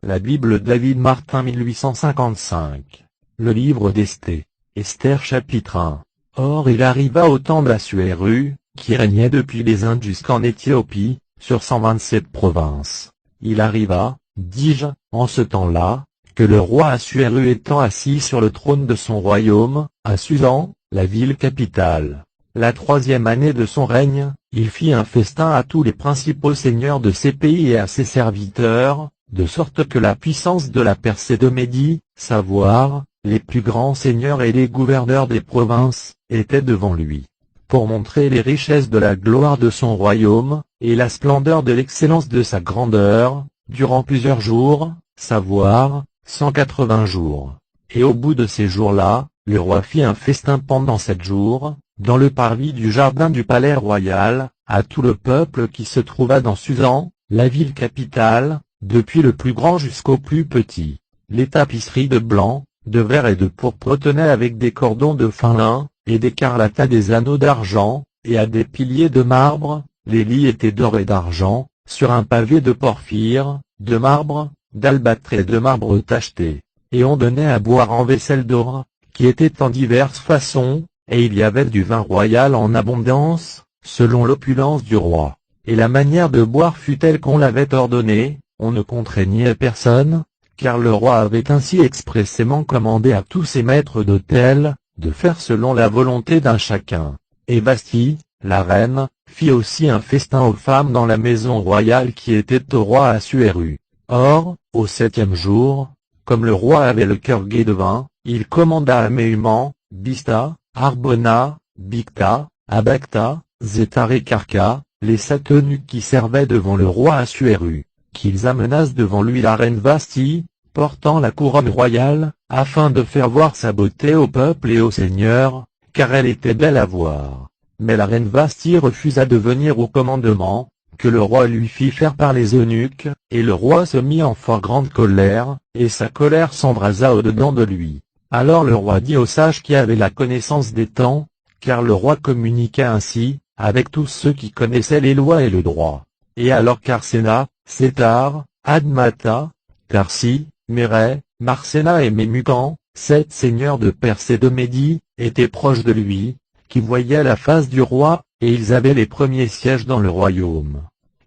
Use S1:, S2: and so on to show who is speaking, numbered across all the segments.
S1: La Bible David Martin 1855. Le livre d'Esther. Esther chapitre 1. Or il arriva au temps d'Assuéru, qui régnait depuis les Indes jusqu'en Éthiopie, sur 127 provinces. Il arriva, dis-je, en ce temps-là, que le roi Assuéru étant assis sur le trône de son royaume, à Susan, la ville capitale, la 3e année de son règne, il fit un festin à tous les principaux seigneurs de ces pays et à ses serviteurs, de sorte que la puissance de la Perse et de Médie, savoir, les plus grands seigneurs et les gouverneurs des provinces, étaient devant lui, pour montrer les richesses de la gloire de son royaume, et la splendeur de l'excellence de sa grandeur, durant plusieurs jours, savoir, 180 jours. Et au bout de ces jours-là, le roi fit un festin pendant 7 jours, dans le parvis du jardin du palais royal, à tout le peuple qui se trouva dans Susan, la ville capitale, depuis le plus grand jusqu'au plus petit. Les tapisseries de blanc, de vert et de pourpre tenaient avec des cordons de fin lin, et d'écarlate à des anneaux d'argent, et à des piliers de marbre. Les lits étaient d'or et d'argent, sur un pavé de porphyre, de marbre, d'albâtre et de marbre tacheté. Et on donnait à boire en vaisselle d'or, qui était en diverses façons, et il y avait du vin royal en abondance, selon l'opulence du roi. Et la manière de boire fut telle qu'on l'avait ordonnée, on ne contraignait personne, car le roi avait ainsi expressément commandé à tous ses maîtres d'hôtel, de faire selon la volonté d'un chacun. Et Vasthi, la reine, fit aussi un festin aux femmes dans la maison royale qui était au roi Assuéru. Or, au 7e jour, comme le roi avait le cœur gai de vin, il commanda à Méhuman, Bista, Arbona, Bicta, Abacta, Zétar et Carca, les 7 eunuques qui servaient devant le roi Assuéru, qu'ils amenassent devant lui la reine Vasthi, portant la couronne royale, afin de faire voir sa beauté au peuple et au seigneur, car elle était belle à voir. Mais la reine Vasthi refusa de venir au commandement, que le roi lui fit faire par les eunuques, et le roi se mit en fort grande colère, et sa colère s'embrasa au-dedans de lui. Alors le roi dit aux sages qui avaient la connaissance des temps, car le roi communiquait ainsi, avec tous ceux qui connaissaient les lois et le droit. Et alors Carcéna, Sétar, Admata, Tarsi, Méré, Marséna et Mémucan, 7 seigneurs de Perse et de Médie, étaient proches de lui, qui voyaient la face du roi, et ils avaient les premiers sièges dans le royaume.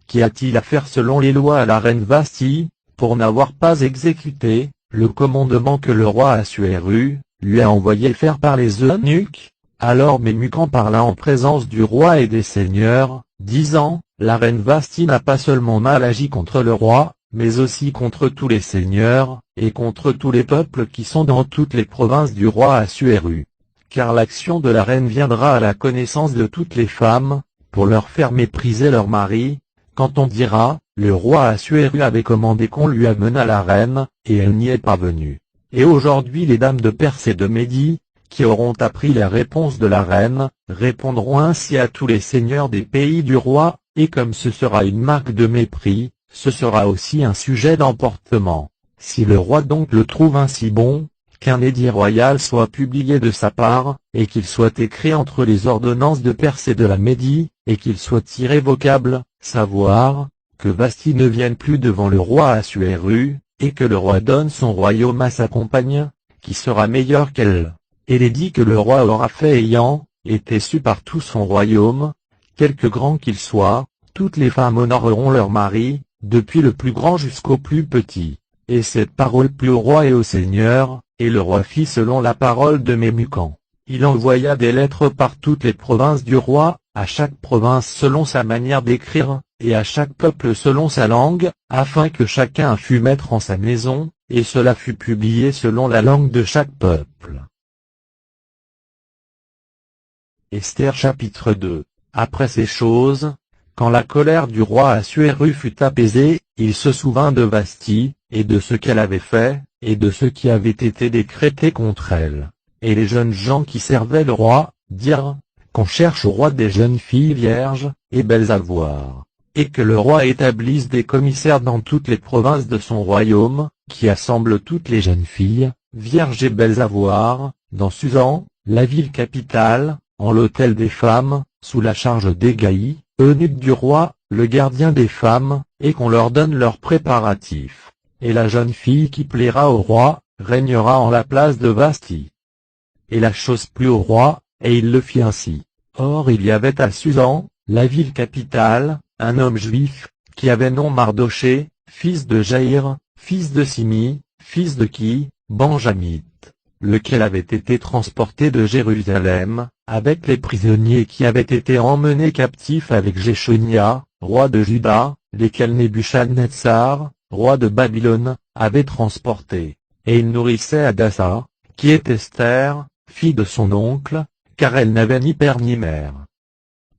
S1: Qu'y a-t-il à faire selon les lois à la reine Vasthi, pour n'avoir pas exécuté le commandement que le roi Assuéru lui a envoyé faire par les eunuques? Alors Mémucan parla en présence du roi et des seigneurs, disant, la reine Vasthi n'a pas seulement mal agi contre le roi, mais aussi contre tous les seigneurs, et contre tous les peuples qui sont dans toutes les provinces du roi Assuéru. Car l'action de la reine viendra à la connaissance de toutes les femmes, pour leur faire mépriser leur mari, quand on dira, le roi Assuéru avait commandé qu'on lui amenât la reine, et elle n'y est pas venue. Et aujourd'hui les dames de Perse et de Médie, qui auront appris la réponse de la reine, répondront ainsi à tous les seigneurs des pays du roi, et comme ce sera une marque de mépris, ce sera aussi un sujet d'emportement. Si le roi donc le trouve ainsi bon, qu'un édit royal soit publié de sa part, et qu'il soit écrit entre les ordonnances de Perse et de la Médie, et qu'il soit irrévocable, savoir, que Vasthi ne vienne plus devant le roi Assuéru, et que le roi donne son royaume à sa compagne, qui sera meilleure qu'elle. Et l'édit que le roi aura fait ayant été su par tout son royaume, quelque grand qu'il soit, toutes les femmes honoreront leur mari, depuis le plus grand jusqu'au plus petit. Et cette parole plut au roi et au seigneur, et le roi fit selon la parole de Mémucan. Il envoya des lettres par toutes les provinces du roi, à chaque province selon sa manière d'écrire, et à chaque peuple selon sa langue, afin que chacun fût maître en sa maison, et cela fut publié selon la langue de chaque peuple. Esther chapitre 2. Après ces choses, quand la colère du roi Assuéru fut apaisée, il se souvint de Vasthi, et de ce qu'elle avait fait, et de ce qui avait été décrété contre elle. Et les jeunes gens qui servaient le roi, dirent, qu'on cherche au roi des jeunes filles vierges, et belles à voir, et que le roi établisse des commissaires dans toutes les provinces de son royaume, qui assemblent toutes les jeunes filles, vierges et belles à voir, dans Susan, la ville capitale, en l'hôtel des femmes, sous la charge d'Égaï, eunuque du roi, le gardien des femmes, et qu'on leur donne leurs préparatifs. et la jeune fille qui plaira au roi, régnera en la place de Vasthi. Et la chose plut au roi, et il le fit ainsi. Or il y avait à Susan, la ville capitale, un homme juif, qui avait nom Mardochée, fils de Jaïr, fils de Simi, fils de Ki, Benjamite, lequel avait été transporté de Jérusalem, avec les prisonniers qui avaient été emmenés captifs avec Jéchonia, roi de Juda, lesquels Nebuchadnezzar, roi de Babylone, avait transportés. Et il nourrissait Hadassa, qui est Esther, fille de son oncle, car elle n'avait ni père ni mère.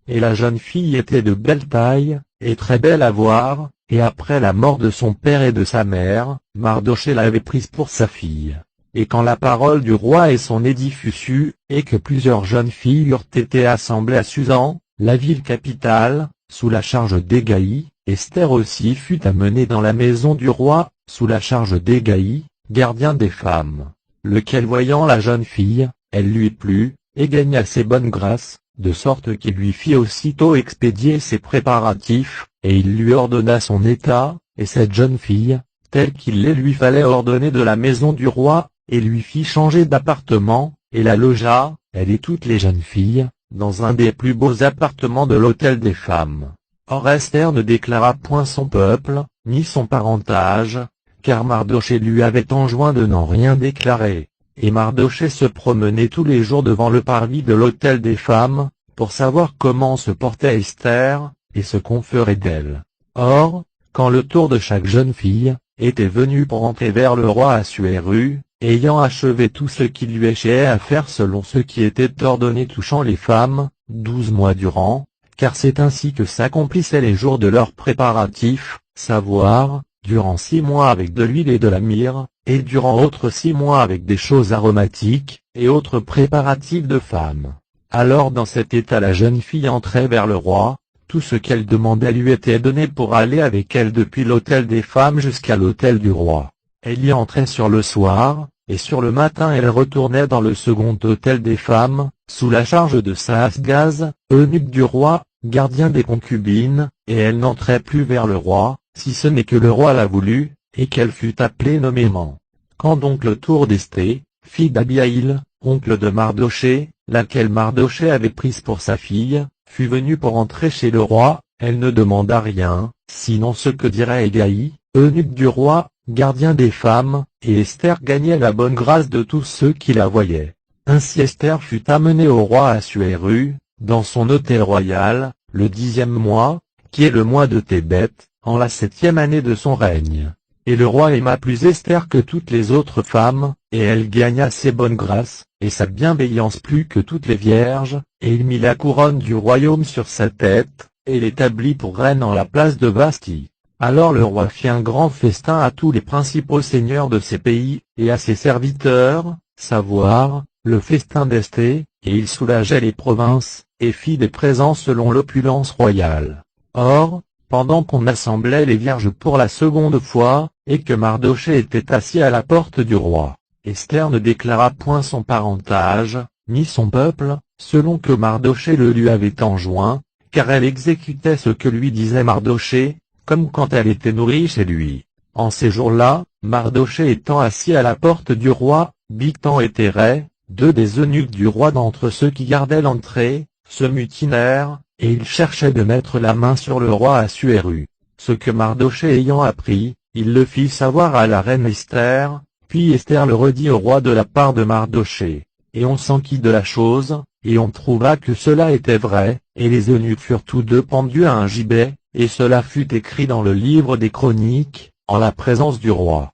S1: Et la jeune fille était de belle taille, et très belle à voir, et après la mort de son père et de sa mère, Mardochée l'avait prise pour sa fille. Et quand la parole du roi et son édit fut su, et que plusieurs jeunes filles eurent été assemblées à Susan, la ville capitale, sous la charge d'Hégaï, Esther aussi fut amenée dans la maison du roi, sous la charge d'Hégaï, gardien des femmes, lequel voyant la jeune fille, elle lui plut, et gagna ses bonnes grâces, de sorte qu'il lui fit aussitôt expédier ses préparatifs, et il lui ordonna son état, et cette jeune fille, telle qu'il les lui fallait ordonner de la maison du roi, et lui fit changer d'appartement, et la logea, elle et toutes les jeunes filles, dans un des plus beaux appartements de l'hôtel des femmes. Or Esther ne déclara point son peuple, ni son parentage, car Mardochée lui avait enjoint de n'en rien déclarer. Et Mardochée se promenait tous les jours devant le parvis de l'hôtel des femmes, pour savoir comment se portait Esther, et ce qu'on ferait d'elle. Or, quand le tour de chaque jeune fille était venu pour entrer vers le roi Assuérus, ayant achevé tout ce qui lui échait à faire selon ce qui était ordonné touchant les femmes, 12 mois durant, car c'est ainsi que s'accomplissaient les jours de leurs préparatifs, savoir, durant 6 mois avec de l'huile et de la myrrhe, et durant autres 6 mois avec des choses aromatiques, et autres préparatifs de femmes. Alors dans cet état la jeune fille entrait vers le roi, tout ce qu'elle demandait lui était donné pour aller avec elle depuis l'hôtel des femmes jusqu'à l'hôtel du roi. Elle y entrait sur le soir, et sur le matin elle retournait dans le second hôtel des femmes, sous la charge de Saasgaz, eunuque du roi, gardien des concubines, et elle n'entrait plus vers le roi, si ce n'est que le roi l'a voulu, et qu'elle fut appelée nommément. Quand donc le tour d'Esther, fille d'Abihaïl, oncle de Mardochée, laquelle Mardochée avait prise pour sa fille, fut venue pour entrer chez le roi, elle ne demanda rien, sinon ce que dirait Hégaï, eunuque du roi, gardien des femmes, et Esther gagnait la bonne grâce de tous ceux qui la voyaient. Ainsi Esther fut amenée au roi Assuérus, dans son hôtel royal, le 10e mois, qui est le mois de Tébet, en la 7e année de son règne. Et le roi aima plus Esther que toutes les autres femmes, et elle gagna ses bonnes grâces, et sa bienveillance plus que toutes les vierges, et il mit la couronne du royaume sur sa tête, et l'établit pour reine en la place de Vasthi. Alors le roi fit un grand festin à tous les principaux seigneurs de ses pays, et à ses serviteurs, savoir, le festin d'Esther, et il soulageait les provinces, et fit des présents selon l'opulence royale. Or, pendant qu'on assemblait les vierges pour la seconde fois, et que Mardochée était assis à la porte du roi, Esther ne déclara point son parentage, ni son peuple, selon que Mardochée le lui avait enjoint, car elle exécutait ce que lui disait Mardochée, comme quand elle était nourrie chez lui. En ces jours-là, Mardochée étant assis à la porte du roi, Bigtan et Thérès, 2 des eunuques du roi d'entre ceux qui gardaient l'entrée, se mutinèrent, et ils cherchaient de mettre la main sur le roi Assuérus. Ce que Mardochée ayant appris, il le fit savoir à la reine Esther, puis Esther le redit au roi de la part de Mardochée. Et on s'enquit de la chose, et on trouva que cela était vrai, et les eunuques furent tous deux pendus à un gibet, et cela fut écrit dans le livre des Chroniques, en la présence du roi.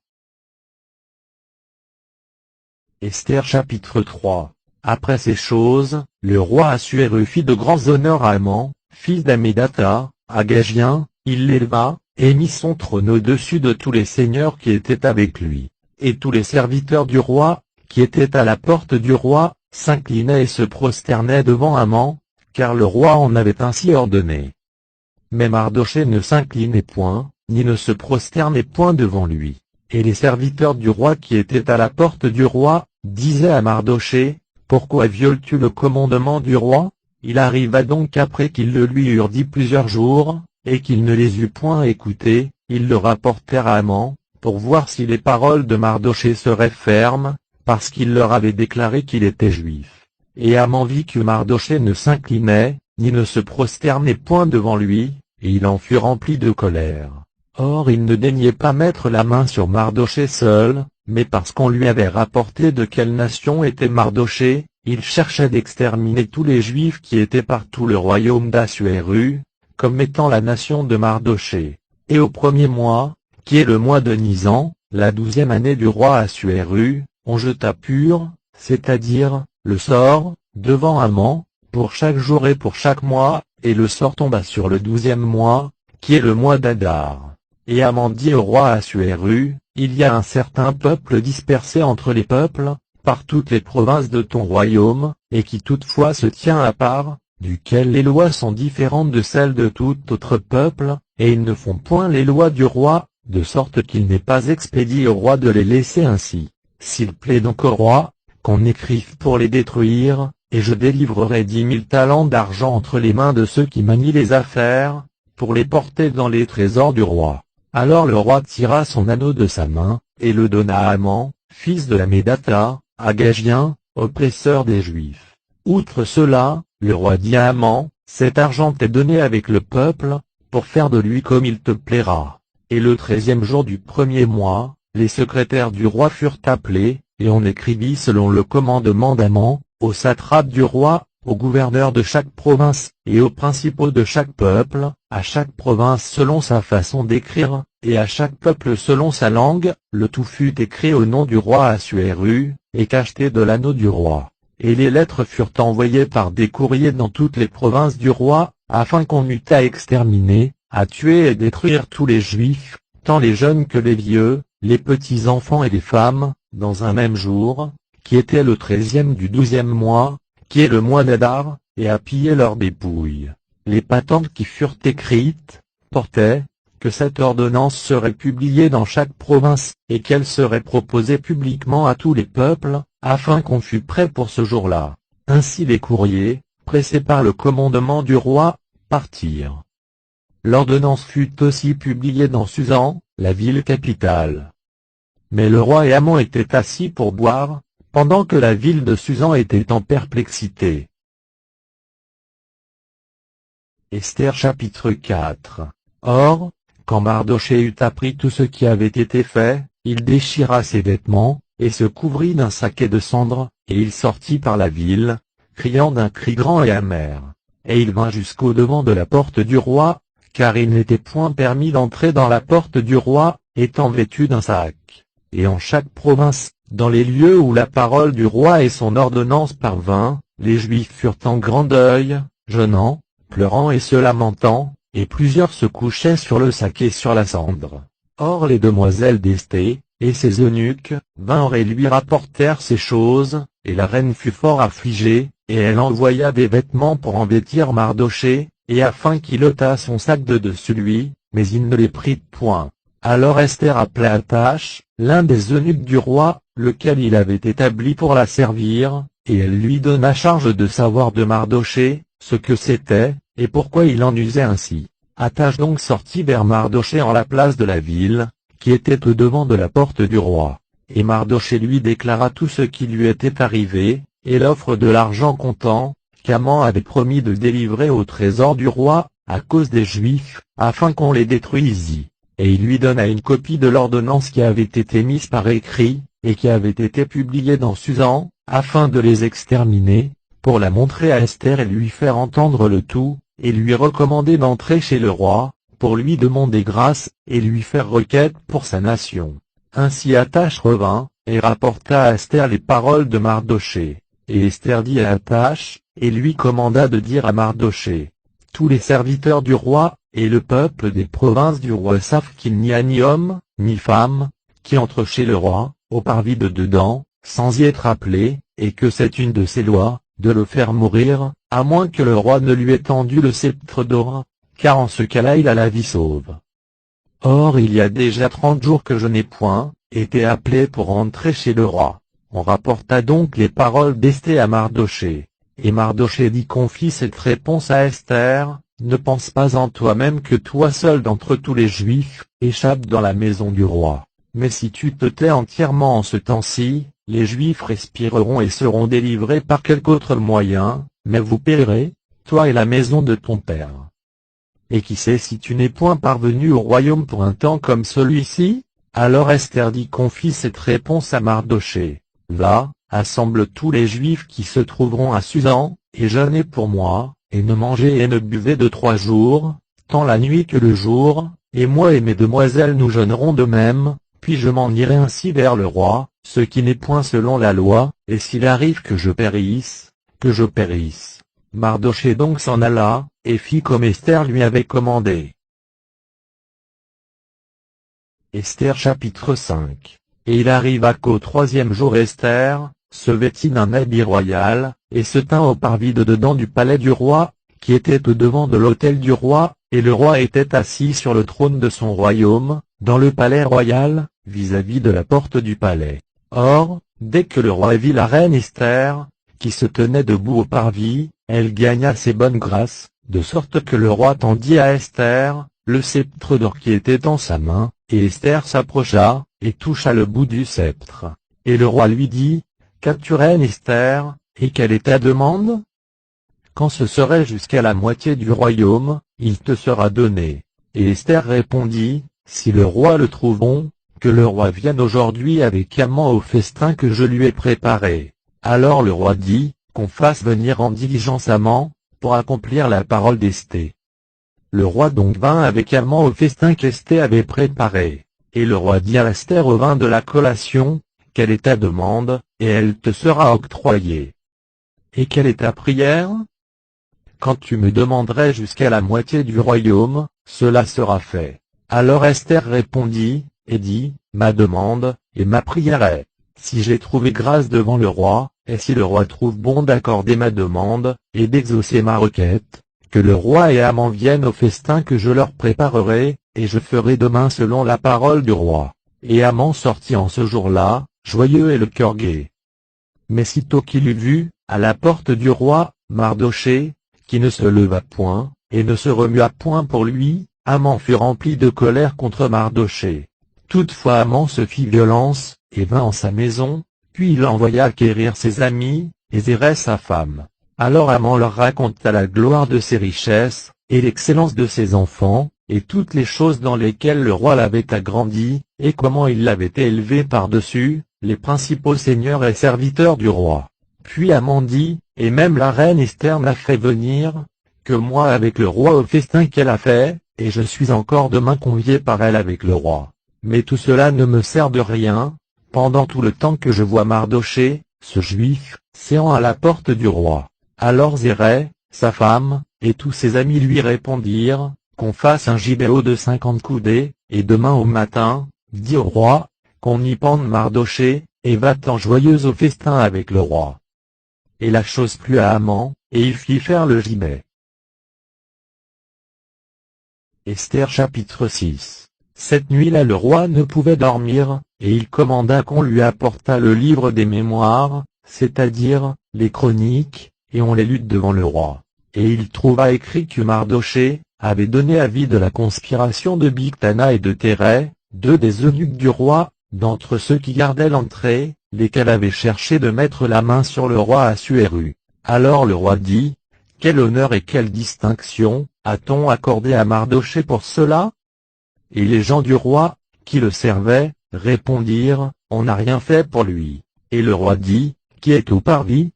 S1: Esther chapitre 3. Après ces choses, le roi Assuérus fit de grands honneurs à Haman, fils d'Hammédatha, Agagien, il l'éleva, et mit son trône au-dessus de tous les seigneurs qui étaient avec lui. Et tous les serviteurs du roi, qui étaient à la porte du roi, s'inclinaient et se prosternaient devant Haman, car le roi en avait ainsi ordonné. Mais Mardochée ne s'inclinait point, ni ne se prosternait point devant lui. Et les serviteurs du roi qui étaient à la porte du roi, disaient à Mardochée, « Pourquoi violes-tu le commandement du roi ?» Il arriva donc qu'après qu'ils le lui eurent dit plusieurs jours, et qu'il ne les eut point écoutés, ils le rapportèrent à Haman, pour voir si les paroles de Mardochée seraient fermes, parce qu'il leur avait déclaré qu'il était juif. Et Haman vit que Mardochée ne s'inclinait, ni ne se prosternait point devant lui, et il en fut rempli de colère. Or il ne daignait pas mettre la main sur Mardochée seul, mais parce qu'on lui avait rapporté de quelle nation était Mardochée, il cherchait d'exterminer tous les Juifs qui étaient par tout le royaume d'Assuéru, comme étant la nation de Mardochée. Et au premier mois, qui est le mois de Nisan, la 12e année du roi Assuéru, on jeta Pur, c'est-à-dire, le sort, devant Haman, pour chaque jour et pour chaque mois, et le sort tomba sur le 12e mois, qui est le mois d'Adar. Et Haman dit au roi Assuéru, il y a un certain peuple dispersé entre les peuples, par toutes les provinces de ton royaume, et qui toutefois se tient à part, duquel les lois sont différentes de celles de tout autre peuple, et ils ne font point les lois du roi, de sorte qu'il n'est pas expédié au roi de les laisser ainsi. S'il plaît donc au roi, qu'on écrive pour les détruire, et je délivrerai 10 000 talents d'argent entre les mains de ceux qui manient les affaires, pour les porter dans les trésors du roi. Alors le roi tira son anneau de sa main, et le donna à Haman, fils de Hammédatha, Agagien, oppresseur des Juifs. Outre cela, le roi dit à Haman, cet argent t'est donné avec le peuple, pour faire de lui comme il te plaira. Et le 13e jour du premier mois, les secrétaires du roi furent appelés, et on écrivit selon le commandement d'Haman, aux satrapes du roi, aux gouverneurs de chaque province, et aux principaux de chaque peuple, à chaque province selon sa façon d'écrire, et à chaque peuple selon sa langue, le tout fut écrit au nom du roi Assuéru, et cacheté de l'anneau du roi. Et les lettres furent envoyées par des courriers dans toutes les provinces du roi, afin qu'on eût à exterminer, à tuer et détruire tous les Juifs, tant les jeunes que les vieux, les petits enfants et les femmes, dans un même jour, qui était le 13e du 12e mois, qui est le mois d'Adar, et à piller leurs dépouilles. Les patentes qui furent écrites, portaient, que cette ordonnance serait publiée dans chaque province, et qu'elle serait proposée publiquement à tous les peuples, afin qu'on fût prêt pour ce jour-là. Ainsi les courriers, pressés par le commandement du roi, partirent. L'ordonnance fut aussi publiée dans Susan, la ville capitale. Mais le roi et Haman étaient assis pour boire, pendant que la ville de Susan était en perplexité. Esther chapitre 4. Or, quand Mardochée eut appris tout ce qui avait été fait, il déchira ses vêtements, et se couvrit d'un saquet de cendres, et il sortit par la ville, criant d'un cri grand et amer. Et il vint jusqu'au devant de la porte du roi, car il n'était point permis d'entrer dans la porte du roi, étant vêtu d'un sac. Et en chaque province, dans les lieux où la parole du roi et son ordonnance parvint, les Juifs furent en grand deuil, jeûnant, pleurant et se lamentant, et plusieurs se couchaient sur le saquet sur la cendre. Or les demoiselles d'Esther, et ses eunuques, vinrent et lui rapportèrent ces choses, et la reine fut fort affligée, et elle envoya des vêtements pour en vêtir Mardochée, et afin qu'il ôtât son sac de dessus lui, mais il ne les prit point. Alors Esther appela Attache, l'un des eunuques du roi, lequel il avait établi pour la servir, et elle lui donna charge de savoir de Mardochée, ce que c'était, et pourquoi il en usait ainsi. Attache donc sortit vers Mardochée en la place de la ville, qui était au devant de la porte du roi. Et Mardochée lui déclara tout ce qui lui était arrivé, et l'offre de l'argent comptant, qu'Haman avait promis de délivrer au trésor du roi, à cause des Juifs, afin qu'on les détruisît. Et il lui donna une copie de l'ordonnance qui avait été mise par écrit, et qui avait été publiée dans Susan, afin de les exterminer, pour la montrer à Esther et lui faire entendre le tout, et lui recommander d'entrer chez le roi, pour lui demander grâce, et lui faire requête pour sa nation. Ainsi Attache revint, et rapporta à Esther les paroles de Mardochée. Et Esther dit à Attache, et lui commanda de dire à Mardochée, tous les serviteurs du roi, et le peuple des provinces du roi savent qu'il n'y a ni homme, ni femme, qui entre chez le roi, au parvis de dedans, sans y être appelé, et que c'est une de ses lois, de le faire mourir, à moins que le roi ne lui ait tendu le sceptre d'or, car en ce cas-là il a la vie sauve. Or il y a déjà 30 jours que je n'ai point été appelé pour entrer chez le roi. On rapporta donc les paroles d'Esther à Mardochée. Et Mardochée dit confie cette réponse à Esther, ne pense pas en toi-même que toi seul d'entre tous les Juifs, échappe dans la maison du roi. mais si tu te tais entièrement en ce temps-ci, les Juifs respireront et seront délivrés par quelque autre moyen, mais vous périrez, toi et la maison de ton père. Et qui sait si tu n'es point parvenu au royaume pour un temps comme celui-ci? Alors Esther confie cette réponse à Mardochée. Va, assemble tous les Juifs qui se trouveront à Susan, et jeûnez pour moi, et ne mangez et ne buvez de 3 jours, tant la nuit que le jour, et moi et mes demoiselles nous jeûnerons de même, puis je m'en irai ainsi vers le roi, ce qui n'est point selon la loi, et s'il arrive que je périsse, que je périsse. Mardochée donc s'en alla, et fit comme Esther lui avait commandé. Esther chapitre 5. Et il arriva qu'au 3e jour Esther, se vêtit d'un habit royal, et se tint au parvis de dedans du palais du roi, qui était au devant de l'autel du roi, et le roi était assis sur le trône de son royaume, dans le palais royal, vis-à-vis de la porte du palais. Or, dès que le roi vit la reine Esther, qui se tenait debout au parvis, elle gagna ses bonnes grâces, de sorte que le roi tendit à Esther le sceptre d'or qui était en sa main, et Esther s'approcha, et toucha le bout du sceptre. Et le roi lui dit, « Qu'as-tu reine Esther, et quelle est ta demande ? Quand ce serait jusqu'à la moitié du royaume, il te sera donné. » Et Esther répondit, « Si le roi le trouve bon, que le roi vienne aujourd'hui avec Haman au festin que je lui ai préparé. » Alors le roi dit, qu'on fasse venir en diligence Haman, pour accomplir la parole d'Esther. Le roi donc vint avec Haman au festin qu'Esther avait préparé. Et le roi dit à Esther au vin de la collation, « Quelle est ta demande, et elle te sera octroyée. Et quelle est ta prière ? Quand tu me demanderais jusqu'à la moitié du royaume, cela sera fait. » Alors Esther répondit, et dit, « Ma demande, et ma prière est, si j'ai trouvé grâce devant le roi, et si le roi trouve bon d'accorder ma demande, et d'exaucer ma requête, que le roi et Haman viennent au festin que je leur préparerai, et je ferai demain selon la parole du roi. » Et Haman sortit en ce jour-là, joyeux et le cœur gai. Mais sitôt qu'il eut vu, à la porte du roi, Mardochée, qui ne se leva point, et ne se remua point pour lui, Haman fut rempli de colère contre Mardochée. Toutefois Haman se fit violence, et vint en sa maison, puis il envoya acquérir ses amis, et Zérès sa femme. Alors Haman leur raconta la gloire de ses richesses, et l'excellence de ses enfants, et toutes les choses dans lesquelles le roi l'avait agrandi, et comment il l'avait élevé par-dessus les principaux seigneurs et serviteurs du roi. Puis Haman dit, « Et même la reine Esther m'a fait venir, que moi avec le roi au festin qu'elle a fait, et je suis encore demain convié par elle avec le roi. Mais tout cela ne me sert de rien, pendant tout le temps que je vois Mardochée, ce juif, séant à la porte du roi. » Alors Zérès, sa femme, et tous ses amis lui répondirent, « Qu'on fasse un gibet haut de 50 coudées, et demain au matin, dis au roi, qu'on y pende Mardochée, et va-t'en joyeuse au festin avec le roi. » Et la chose plut à Haman, et il fit faire le gibet. Esther chapitre 6. Cette nuit-là le roi ne pouvait dormir, et il commanda qu'on lui apportât le livre des mémoires, c'est-à-dire, les chroniques, et on les lut devant le roi. Et il trouva écrit que Mardochée avait donné avis de la conspiration de Bigthana et de Thérès, 2 des eunuques du roi, d'entre ceux qui gardaient l'entrée, lesquels avaient cherché de mettre la main sur le roi Assuérus. Alors le roi dit, « Quel honneur et quelle distinction a-t-on accordé à Mardochée pour cela ?» Et les gens du roi, qui le servaient, répondirent, « On n'a rien fait pour lui. » Et le roi dit, « Qui est au parvis ?»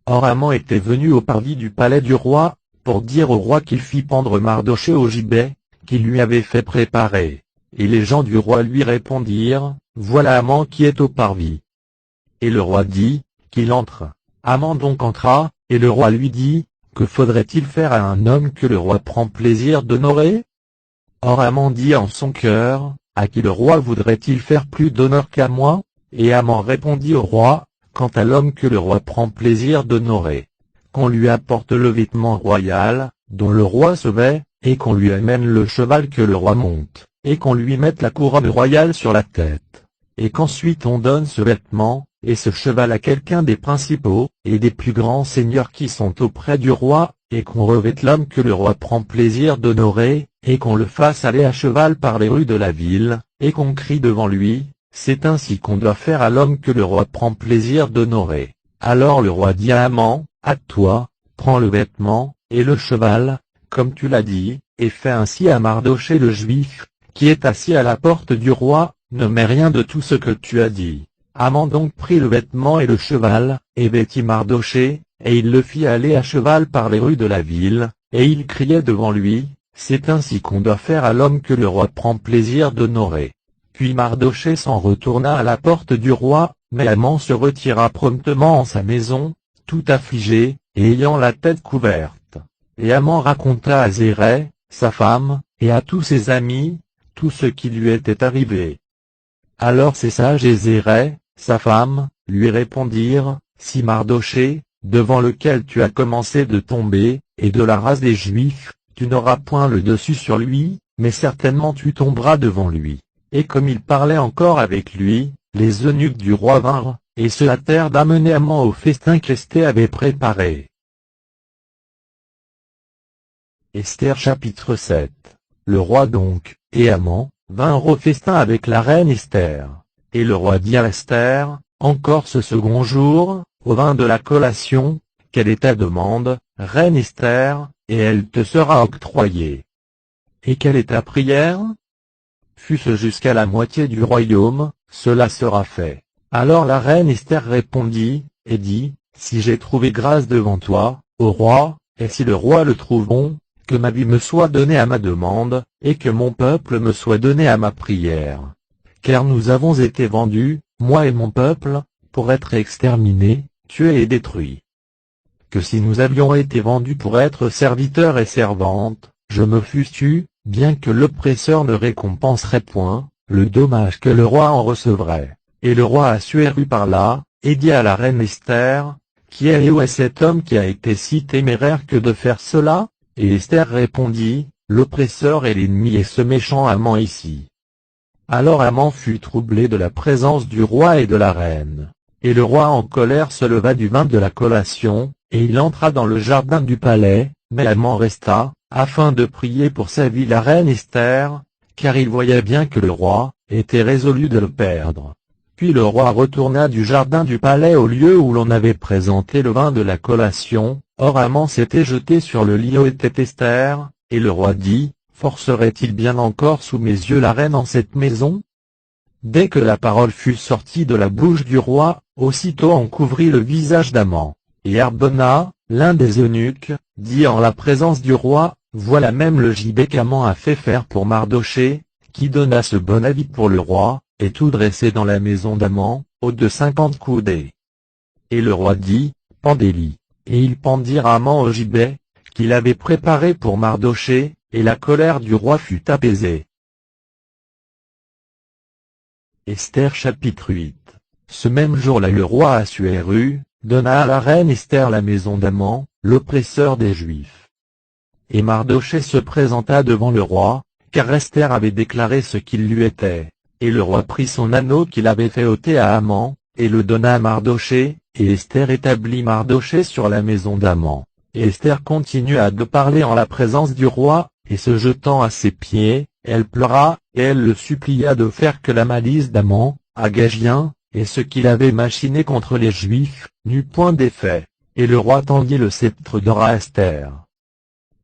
S1: Or Haman était venu au parvis du palais du roi, pour dire au roi qu'il fit pendre Mardochée au gibet, qu'il lui avait fait préparer. Et les gens du roi lui répondirent, « Voilà Haman qui est au parvis. » Et le roi dit, « Qu'il entre. » Haman donc entra, et le roi lui dit, « Que faudrait-il faire à un homme que le roi prend plaisir d'honorer ?» Or Haman dit en son cœur, « À qui le roi voudrait-il faire plus d'honneur qu'à moi ?» Et Haman répondit au roi, « Quant à l'homme que le roi prend plaisir d'honorer, qu'on lui apporte le vêtement royal, dont le roi se vêt, et qu'on lui amène le cheval que le roi monte, et qu'on lui mette la couronne royale sur la tête, et qu'ensuite on donne ce vêtement, et ce cheval à quelqu'un des principaux, et des plus grands seigneurs qui sont auprès du roi, et qu'on revête l'homme que le roi prend plaisir d'honorer, et qu'on le fasse aller à cheval par les rues de la ville, et qu'on crie devant lui, c'est ainsi qu'on doit faire à l'homme que le roi prend plaisir d'honorer. Alors le roi dit à Haman, hâte-toi, prends le vêtement, et le cheval, comme tu l'as dit, et fais ainsi à Mardochée le Juif, qui est assis à la porte du roi, ne mets rien de tout ce que tu as dit. Haman donc prit le vêtement et le cheval, et vêtit Mardochée, et il le fit aller à cheval par les rues de la ville, et il criait devant lui, c'est ainsi qu'on doit faire à l'homme que le roi prend plaisir d'honorer. Puis Mardochée s'en retourna à la porte du roi, mais Haman se retira promptement en sa maison, tout affligé, et ayant la tête couverte. Et Haman raconta à Zérès, sa femme, et à tous ses amis, tout ce qui lui était arrivé. Alors ses sages et Zérès, sa femme, lui répondirent, si Mardochée, devant lequel tu as commencé de tomber, est de la race des Juifs, tu n'auras point le dessus sur lui, mais certainement tu tomberas devant lui. Et comme il parlait encore avec lui, les eunuques du roi vinrent, et se hâtèrent d'amener Haman au festin qu'Esther avait préparé. Esther chapitre 7. Le roi donc, et Haman, vinrent au festin avec la reine Esther. Et le roi dit à Esther, encore ce second jour, au vin de la collation, quelle est ta demande, reine Esther, et elle te sera octroyée. Et quelle est ta prière? Fût-ce jusqu'à la moitié du royaume, cela sera fait. Alors la reine Esther répondit, et dit, si j'ai trouvé grâce devant toi, ô roi, et si le roi le trouve bon, que ma vie me soit donnée à ma demande, et que mon peuple me soit donné à ma prière. Car nous avons été vendus, moi et mon peuple, pour être exterminés, tués et détruits. Que si nous avions été vendus pour être serviteurs et servantes, je me fusse tu, bien que l'oppresseur ne récompenserait point, le dommage que le roi en recevrait. Et le roi Assuérus parla, et dit à la reine Esther, qui est et où est cet homme qui a été si téméraire que de faire cela? Et Esther répondit, l'oppresseur est l'ennemi et ce méchant Haman ici. Alors Haman fut troublé de la présence du roi et de la reine. Et le roi en colère se leva du vin de la collation, et il entra dans le jardin du palais, mais Haman resta, afin de prier pour sa vie la reine Esther, car il voyait bien que le roi était résolu de le perdre. Puis le roi retourna du jardin du palais au lieu où l'on avait présenté le vin de la collation, or Haman s'était jeté sur le lit où était Esther, et le roi dit, forcerait-il bien encore sous mes yeux la reine en cette maison? Dès que la parole fut sortie de la bouche du roi, aussitôt on couvrit le visage d'Haman. Et Harbona, l'un des eunuques, dit en la présence du roi, voilà même le gibet qu'Haman a fait faire pour Mardochée, qui donna ce bon avis pour le roi, et tout dressé dans la maison d'Haman, haute de 50 coudées. Et le roi dit, pendez-l'y. Et ils pendirent Haman au gibet, qu'il avait préparé pour Mardochée, et la colère du roi fut apaisée. Esther chapitre 8. Ce même jour-là le roi Assuérus donna à la reine Esther la maison d'Haman, l'oppresseur des Juifs. Et Mardochée se présenta devant le roi, car Esther avait déclaré ce qu'il lui était. Et le roi prit son anneau qu'il avait fait ôter à Haman, et le donna à Mardochée, et Esther établit Mardochée sur la maison d'Haman. Et Esther continua de parler en la présence du roi, et se jetant à ses pieds, elle pleura, et elle le supplia de faire que la malice d'Haman, Agagien, et ce qu'il avait machiné contre les Juifs, n'eut point d'effet. Et le roi tendit le sceptre d'or à Esther.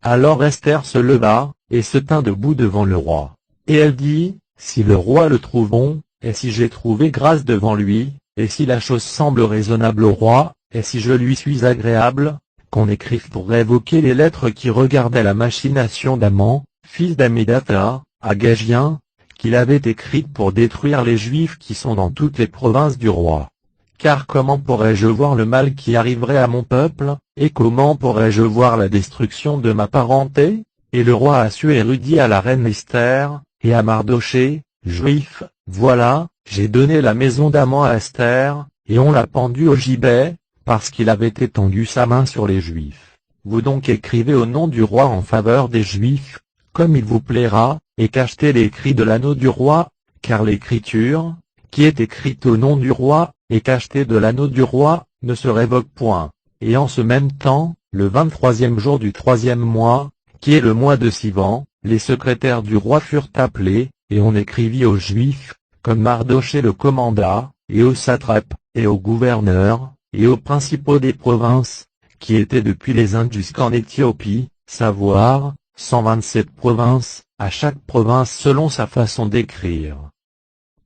S1: Alors Esther se leva, et se tint debout devant le roi. Et elle dit, si le roi le trouve bon, et si j'ai trouvé grâce devant lui, et si la chose semble raisonnable au roi, et si je lui suis agréable, qu'on écrive pour révoquer les lettres qui regardaient la machination d'Haman, fils d'Hammédatha, Agagien, qu'il avait écrites pour détruire les Juifs qui sont dans toutes les provinces du roi. Car comment pourrais-je voir le mal qui arriverait à mon peuple, et comment pourrais-je voir la destruction de ma parenté? Et le roi Assuérus dit à la reine Esther, et à Mardochée, Juif, voilà, j'ai donné la maison d'Haman à Esther, et on l'a pendu au gibet, parce qu'il avait étendu sa main sur les Juifs. Vous donc écrivez au nom du roi en faveur des Juifs, comme il vous plaira, et cachetez l'écrit de l'anneau du roi, car l'écriture, qui est écrite au nom du roi, et cacheté de l'anneau du roi, ne se révoque point. Et en ce même temps, le 23e jour du 3e mois, qui est le mois de Sivan, les secrétaires du roi furent appelés, et on écrivit aux Juifs, comme Mardochée le commanda, et aux satrapes, et aux gouverneurs, et aux principaux des provinces, qui étaient depuis les Indes jusqu'en Éthiopie, savoir, 127 provinces, à chaque province selon sa façon d'écrire.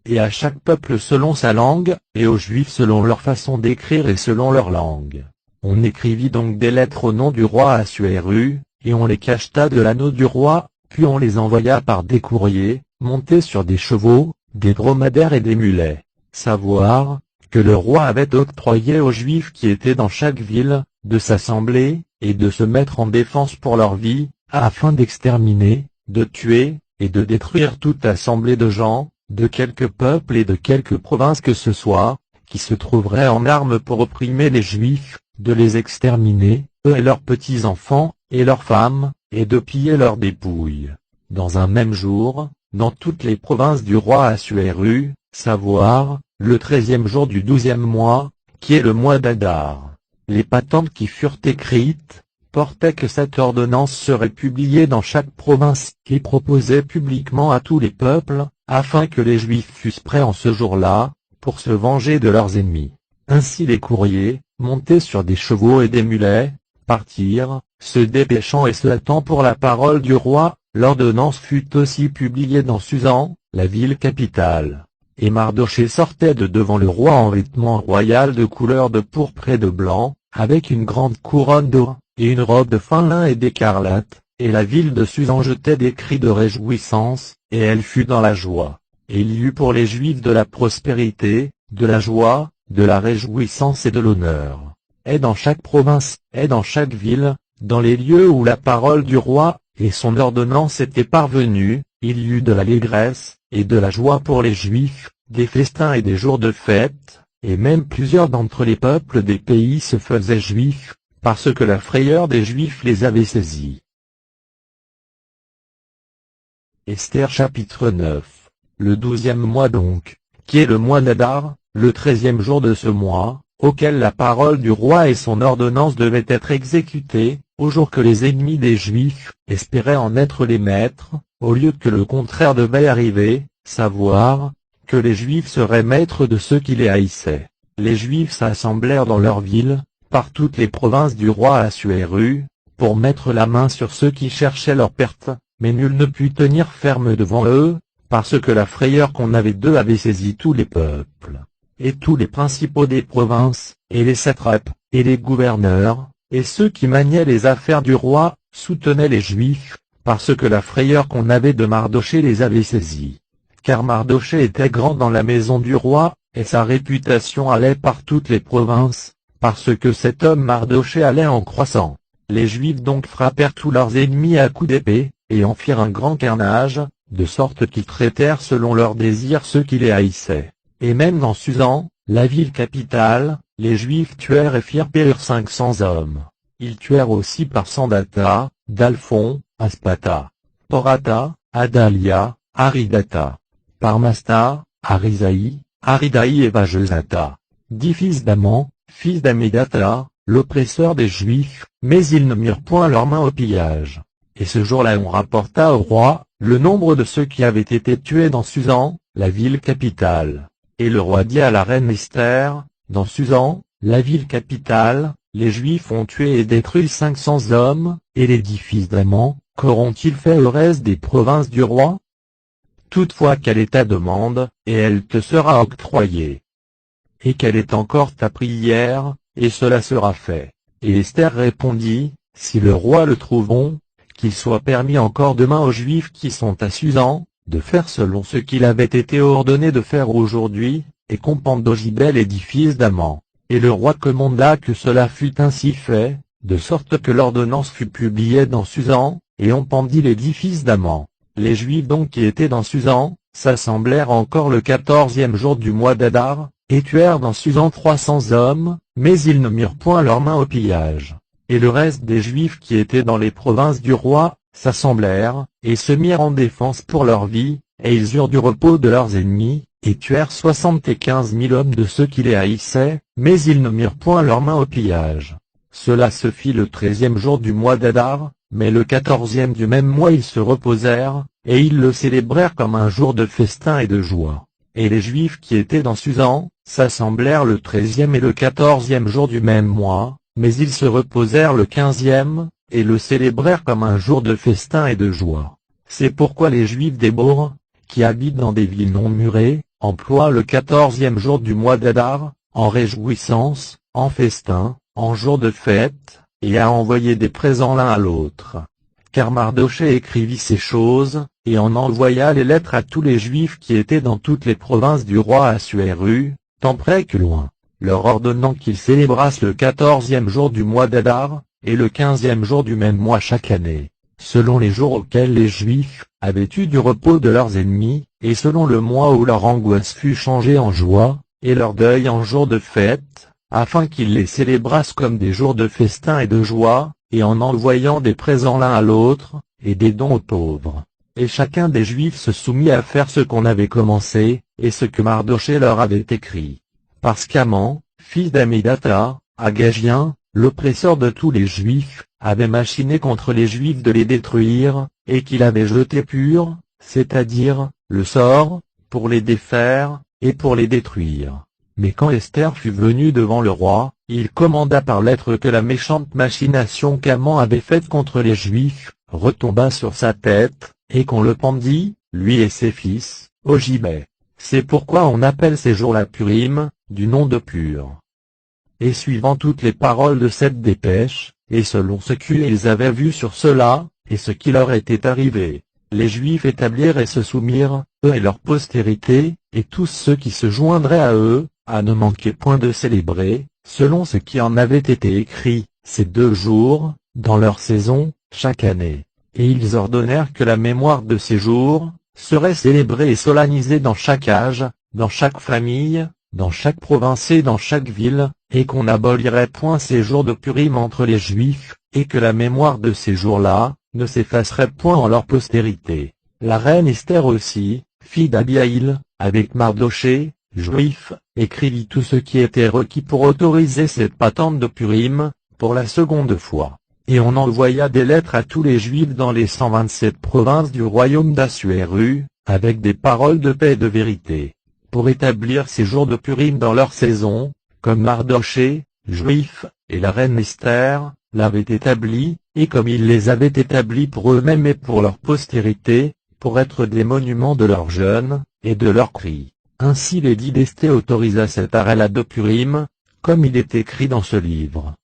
S1: Et à chaque peuple selon sa langue, et aux Juifs selon leur façon d'écrire et selon leur langue. On écrivit donc des lettres au nom du roi Assuéru, et on les cacheta de l'anneau du roi, puis on les envoya par des courriers, montés sur des chevaux, des dromadaires et des mulets. Savoir, que le roi avait octroyé aux Juifs qui étaient dans chaque ville, de s'assembler, et de se mettre en défense pour leur vie, afin d'exterminer, de tuer, et de détruire toute assemblée de gens, de quelque peuple et de quelque province que ce soit, qui se trouverait en armes pour opprimer les Juifs, de les exterminer, eux et leurs petits-enfants, et leurs femmes, et de piller leurs dépouilles. Dans un même jour, dans toutes les provinces du roi Assuéru, savoir, le 13e jour du 12e mois, qui est le mois d'Adar. Les patentes qui furent écrites, portaient que cette ordonnance serait publiée dans chaque province, et proposée publiquement à tous les peuples, afin que les Juifs fussent prêts en ce jour-là, pour se venger de leurs ennemis. Ainsi les courriers, montés sur des chevaux et des mulets, partirent, se dépêchant et se hâtant pour la parole du roi. L'ordonnance fut aussi publiée dans Susan, la ville capitale. Et Mardochée sortait de devant le roi en vêtements royaux de couleur de pourpre et de blanc, avec une grande couronne d'or, et une robe de fin lin et d'écarlate, et la ville de Susan jetait des cris de réjouissance, et elle fut dans la joie. Et il y eut pour les Juifs de la prospérité, de la joie, de la réjouissance et de l'honneur. Et dans chaque province, et dans chaque ville, dans les lieux où la parole du roi, et son ordonnance était parvenue, il y eut de l'allégresse, et de la joie pour les Juifs, des festins et des jours de fête, et même plusieurs d'entre les peuples des pays se faisaient juifs, parce que la frayeur des Juifs les avait saisis. Esther chapitre 9. Le 12e mois donc, qui est le mois d'Adar, le 13e jour de ce mois, auquel la parole du roi et son ordonnance devaient être exécutées, au jour que les ennemis des Juifs espéraient en être les maîtres, au lieu que le contraire devait arriver, savoir, que les Juifs seraient maîtres de ceux qui les haïssaient. Les Juifs s'assemblèrent dans leurs villes, par toutes les provinces du roi Assuéru, pour mettre la main sur ceux qui cherchaient leur perte, mais nul ne put tenir ferme devant eux, parce que la frayeur qu'on avait d'eux avait saisi tous les peuples, et tous les principaux des provinces, et les satrapes, et les gouverneurs, et ceux qui maniaient les affaires du roi, soutenaient les Juifs, parce que la frayeur qu'on avait de Mardochée les avait saisis. Car Mardochée était grand dans la maison du roi, et sa réputation allait par toutes les provinces, parce que cet homme Mardochée allait en croissant. Les Juifs donc frappèrent tous leurs ennemis à coups d'épée, et en firent un grand carnage, de sorte qu'ils traitèrent selon leurs désirs ceux qui les haïssaient. Et même dans Susan, la ville capitale, les Juifs tuèrent et firent périr 500 hommes. Ils tuèrent aussi par Sandata, Dalphon, Aspata, Porata, Adalia, Aridata, Parmasta, Arisaï, Aridaï et Vajezata, 10 fils d'Aman, fils d'Amedata, l'oppresseur des Juifs, mais ils ne mirent point leurs mains au pillage. Et ce jour-là on rapporta au roi, le nombre de ceux qui avaient été tués dans Susan, la ville capitale. Et le roi dit à la reine Esther, dans Susan, la ville capitale, les Juifs ont tué et détruit 500 hommes, et les 10 fils d'Aman, qu'auront-ils fait au reste des provinces du roi? Toutefois quelle est ta demande, et elle te sera octroyée. Et quelle est encore ta prière, et cela sera fait. Et Esther répondit, si le roi le trouve bon, qu'il soit permis encore demain aux Juifs qui sont à Susan, de faire selon ce qu'il avait été ordonné de faire aujourd'hui, et qu'on pende Ogibel et 10 fils d'Aman. Et le roi commanda que cela fût ainsi fait, de sorte que l'ordonnance fut publiée dans Susan, et on pendit les 10 fils d'Aman. Les Juifs donc qui étaient dans Susan, s'assemblèrent encore le 14e jour du mois d'Adar, et tuèrent dans Susan 300 hommes, mais ils ne mirent point leurs mains au pillage. Et le reste des Juifs qui étaient dans les provinces du roi, s'assemblèrent, et se mirent en défense pour leur vie, et ils eurent du repos de leurs ennemis, et tuèrent 75 000 hommes de ceux qui les haïssaient, mais ils ne mirent point leurs mains au pillage. Cela se fit le 13e jour du mois d'Adar, mais le 14e du même mois ils se reposèrent, et ils le célébrèrent comme un jour de festin et de joie. Et les Juifs qui étaient dans Susan, s'assemblèrent le 13e et le 14e jour du même mois, mais ils se reposèrent le 15e, et le célébrèrent comme un jour de festin et de joie. C'est pourquoi les Juifs d'Hébreu, qui habitent dans des villes non murées, emploient le 14e jour du mois d'Adar, en réjouissance, en festin, en jour de fête, et à envoyer des présents l'un à l'autre. Car Mardochée écrivit ces choses, et en envoya les lettres à tous les Juifs qui étaient dans toutes les provinces du roi Assuéru, tant près que loin, leur ordonnant qu'ils célébrassent le 14e jour du mois d'Adar, et le 15e jour du même mois chaque année, selon les jours auxquels les Juifs avaient eu du repos de leurs ennemis, et selon le mois où leur angoisse fut changée en joie, et leur deuil en jour de fête, afin qu'ils les célébrassent comme des jours de festin et de joie, et en envoyant des présents l'un à l'autre, et des dons aux pauvres. Et chacun des Juifs se soumit à faire ce qu'on avait commencé, et ce que Mardochée leur avait écrit. Parce qu'Aman, fils d'Ammédatha, Agagien, l'oppresseur de tous les Juifs, avait machiné contre les Juifs de les détruire, et qu'il avait jeté pur, c'est-à-dire, le sort, pour les défaire, et pour les détruire. Mais quand Esther fut venue devant le roi, il commanda par lettre que la méchante machination qu'Aman avait faite contre les Juifs, retomba sur sa tête, et qu'on le pendit, lui et ses fils, au gibet. C'est pourquoi on appelle ces jours-là Purim, du nom de Pur. Et suivant toutes les paroles de cette dépêche, et selon ce qu'ils avaient vu sur cela, et ce qui leur était arrivé, les Juifs établirent et se soumirent, eux et leur postérité, et tous ceux qui se joindraient à eux, à ne manquer point de célébrer, selon ce qui en avait été écrit, ces 2 jours, dans leur saison, chaque année. Et ils ordonnèrent que la mémoire de ces jours serait célébrée et solennisée dans chaque âge, dans chaque famille, dans chaque province et dans chaque ville, et qu'on n'abolirait point ces jours de Purim entre les Juifs, et que la mémoire de ces jours-là ne s'effacerait point en leur postérité. La reine Esther aussi, fille d'Abihaïl, avec Mardochée, Juif, écrivit tout ce qui était requis pour autoriser cette patente de Purim, pour la seconde fois. Et on envoya des lettres à tous les Juifs dans les 127 provinces du royaume d'Assuéru, avec des paroles de paix et de vérité, pour établir ces jours de Purim dans leur saison, comme Mardochée, Juif, et la reine Esther, l'avaient établi, et comme ils les avaient établis pour eux-mêmes et pour leur postérité, pour être des monuments de leur jeûne, et de leurs cris. Ainsi l'édit d'Esther autorisa cet arrêt-là de Purim, comme il est écrit dans ce livre.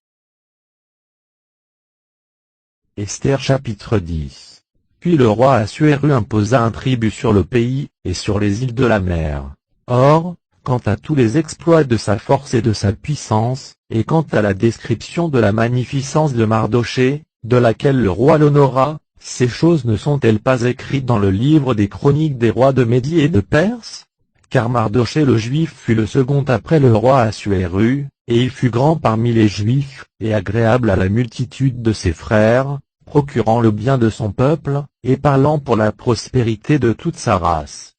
S1: Esther chapitre 10. Puis le roi Assuéru imposa un tribut sur le pays, et sur les îles de la mer. Or, quant à tous les exploits de sa force et de sa puissance, et quant à la description de la magnificence de Mardochée, de laquelle le roi l'honora, ces choses ne sont-elles pas écrites dans le livre des chroniques des rois de Médie et de Perse? Car Mardochée le Juif fut le second après le roi Assuéru, et il fut grand parmi les Juifs, et agréable à la multitude de ses frères, procurant le bien de son peuple, et parlant pour la prospérité de toute sa race.